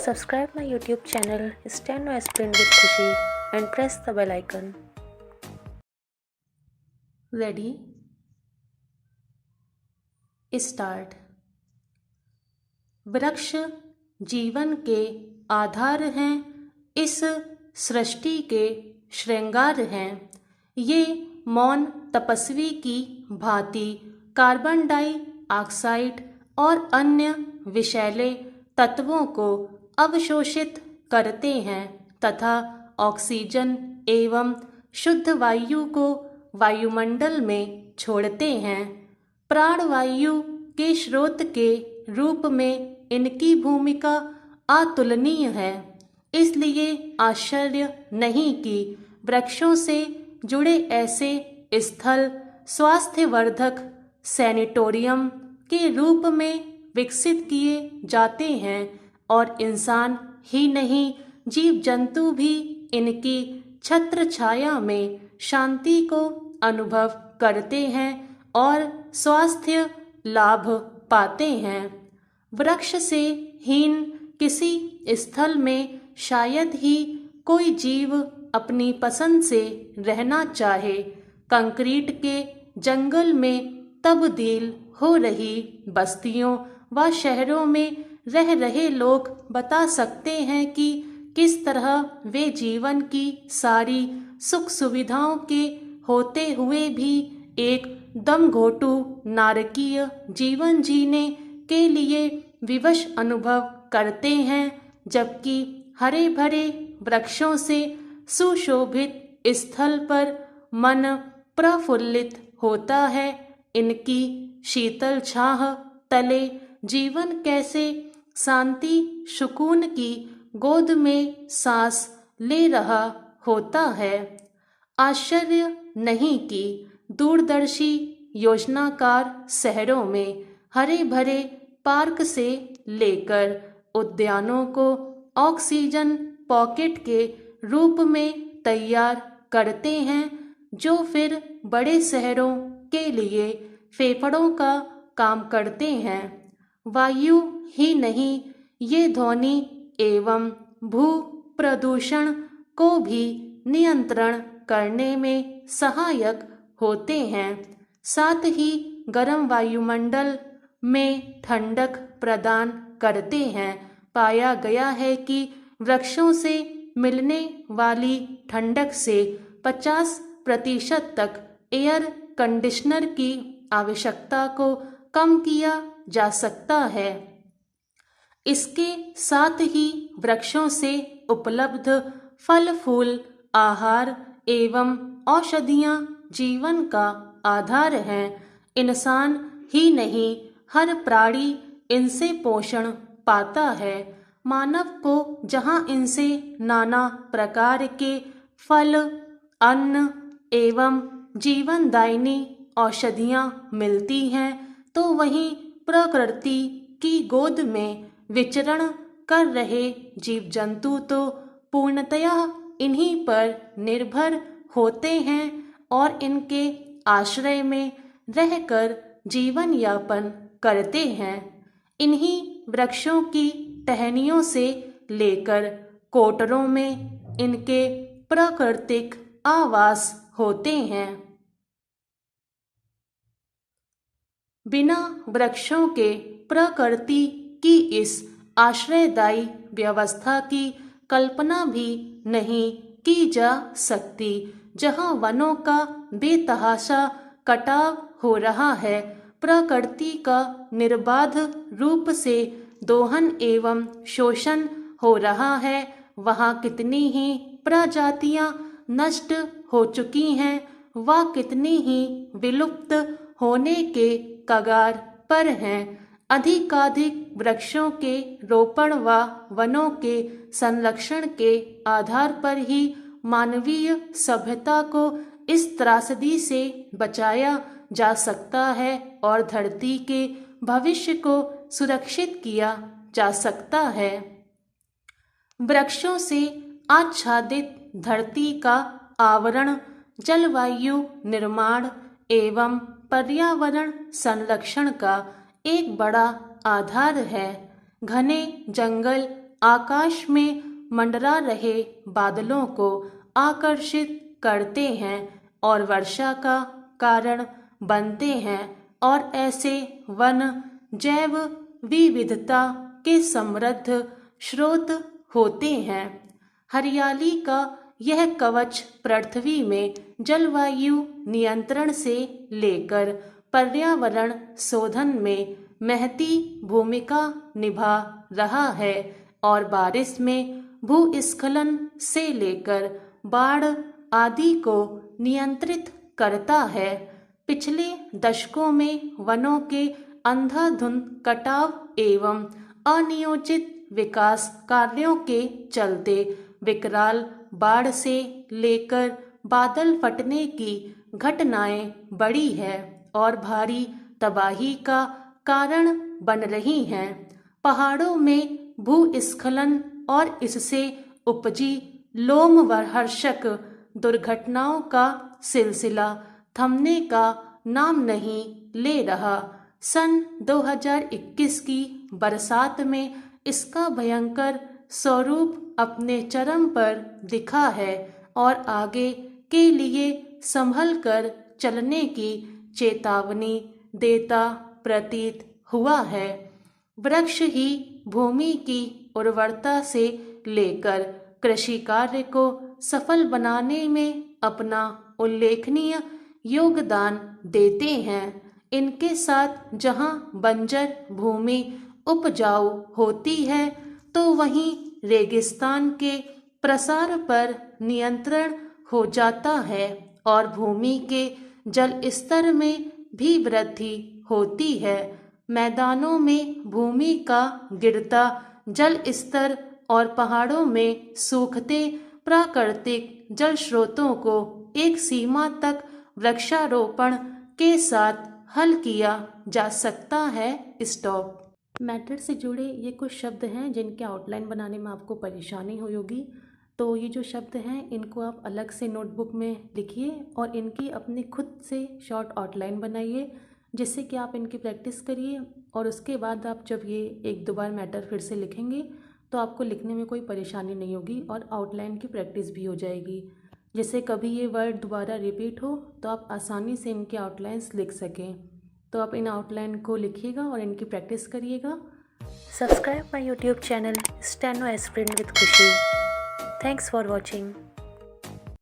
Subscribe my YouTube channel Steno Sprint with Khushi and press the bell icon. Ready? Start. वृक्ष जीवन के आधार हैं, इस सृष्टि के श्रृंगार हैं। ये मौन तपस्वी की भांति कार्बन डाइऑक्साइड और अन्य विषैले तत्वों को अवशोषित करते हैं तथा ऑक्सीजन एवं शुद्ध वायु को वायुमंडल में छोड़ते हैं। प्राणवायु के स्रोत के रूप में इनकी भूमिका अतुलनीय है। इसलिए आश्चर्य नहीं कि वृक्षों से जुड़े ऐसे स्थल स्वास्थ्यवर्धक सैनिटोरियम के रूप में विकसित किए जाते हैं और इंसान ही नहीं जीव जंतु भी इनकी छत्र छाया में शांति को अनुभव करते हैं और स्वास्थ्य लाभ पाते हैं। वृक्ष से हीन किसी स्थल में शायद ही कोई जीव अपनी पसंद से रहना चाहे। कंक्रीट के जंगल में तब्दील हो रही बस्तियों व शहरों में रह रहे लोग बता सकते हैं कि किस तरह वे जीवन की सारी सुख सुविधाओं के होते हुए भी एक दमघोटू नारकीय जीवन जीने के लिए विवश अनुभव करते हैं, जबकि हरे भरे वृक्षों से सुशोभित स्थल पर मन प्रफुल्लित होता है। इनकी शीतल छाह तले जीवन कैसे शांति सुकून की गोद में सांस ले रहा होता है। आश्चर्य नहीं कि दूरदर्शी योजनाकार शहरों में हरे भरे पार्क से लेकर उद्यानों को ऑक्सीजन पॉकेट के रूप में तैयार करते हैं, जो फिर बड़े शहरों के लिए फेफड़ों का काम करते हैं। वायु ही नहीं, ये ध्वनि एवं भू प्रदूषण को भी नियंत्रण करने में सहायक होते हैं। साथ ही गर्म वायुमंडल में ठंडक प्रदान करते हैं। पाया गया है कि वृक्षों से मिलने वाली ठंडक से 50% तक एयर कंडीशनर की आवश्यकता को कम किया जा सकता है। इसके साथ ही वृक्षों से उपलब्ध फल फूल आहार एवं औषधियाँ जीवन का आधार हैं। इंसान ही नहीं, हर प्राणी इनसे पोषण पाता है। मानव को जहाँ इनसे नाना प्रकार के फल अन्न एवं जीवनदायिनी औषधियाँ मिलती हैं, तो वहीं प्रकृति की गोद में विचरण कर रहे जीव जंतु तो पूर्णतया इन्हीं पर निर्भर होते हैं और इनके आश्रय में रहकर जीवन यापन करते हैं। इन्हीं वृक्षों की टहनियों से लेकर कोटरों में इनके प्राकृतिक आवास होते हैं। बिना वृक्षों के प्रकृति की इस आश्रयदायी व्यवस्था की कल्पना भी नहीं की जा सकती। जहाँ वनों का बेतहाशा कटाव हो रहा है, प्रकृति का निर्बाध रूप से दोहन एवं शोषण हो रहा है, वहाँ कितनी ही प्रजातियाँ नष्ट हो चुकी हैं व कितनी ही विलुप्त होने के कगार पर हैं। अधिकाधिक वृक्षों के रोपण व वनों के संरक्षण के आधार पर ही मानवीय सभ्यता को इस त्रासदी से बचाया जा सकता है और धरती के भविष्य को सुरक्षित किया जा सकता है। वृक्षों से आच्छादित धरती का आवरण जलवायु निर्माण एवं पर्यावरण संरक्षण का एक बड़ा आधार है। घने जंगल आकाश में मंडरा रहे बादलों को आकर्षित करते हैं और वर्षा का कारण बनते हैं और ऐसे वन जैव विविधता के समृद्ध स्रोत होते हैं। हरियाली का यह कवच पृथ्वी में जलवायु नियंत्रण से लेकर पर्यावरण शोधन में महती भूमिका निभा रहा है और बारिश में भूस्खलन से लेकर बाढ़ आदि को नियंत्रित करता है। पिछले दशकों में वनों के अंधाधुंध कटाव एवं अनियोजित विकास कार्यों के चलते विकराल बाढ़ से लेकर बादल फटने की घटनाएं बढ़ी है और भारी तबाही का कारण बन रही हैं। पहाड़ों में भूस्खलन और इससे उपजी लोमहर्षक दुर्घटनाओं का सिलसिला थमने का नाम नहीं ले रहा। सन 2021 की बरसात में इसका भयंकर स्वरूप अपने चरम पर दिखा है और आगे के लिए संभल कर चलने की चेतावनी देता प्रतीत हुआ है। वृक्ष ही भूमि की उर्वरता से लेकर कृषि कार्य को सफल बनाने में अपना उल्लेखनीय योगदान देते हैं। इनके साथ जहां बंजर भूमि उपजाऊ होती है तो वहीं रेगिस्तान के प्रसार पर नियंत्रण हो जाता है और भूमि के जल स्तर में भी वृद्धि होती है। मैदानों में भूमि का गिरता जल स्तर और पहाड़ों में सूखते प्राकृतिक जल स्रोतों को एक सीमा तक वृक्षारोपण के साथ हल किया जा सकता है। स्टॉप। मैटर से जुड़े ये कुछ शब्द हैं जिनके आउटलाइन बनाने में आपको परेशानी हुई होगी, तो ये जो शब्द हैं इनको आप अलग से नोटबुक में लिखिए और इनकी अपनी खुद से शॉर्ट आउटलाइन बनाइए, जिससे कि आप इनकी प्रैक्टिस करिए और उसके बाद आप जब ये एक दो बार मैटर फिर से लिखेंगे तो आपको लिखने में कोई परेशानी नहीं होगी और आउटलाइन की प्रैक्टिस भी हो जाएगी। जैसे कभी ये वर्ड दोबारा रिपीट हो तो आप आसानी से इनके आउटलाइंस लिख सकें। तो आप इन आउटलाइन को लिखिएगा और इनकी प्रैक्टिस करिएगा। Subscribe my YouTube channel Steno Aspirant with Khushi. Thanks for watching.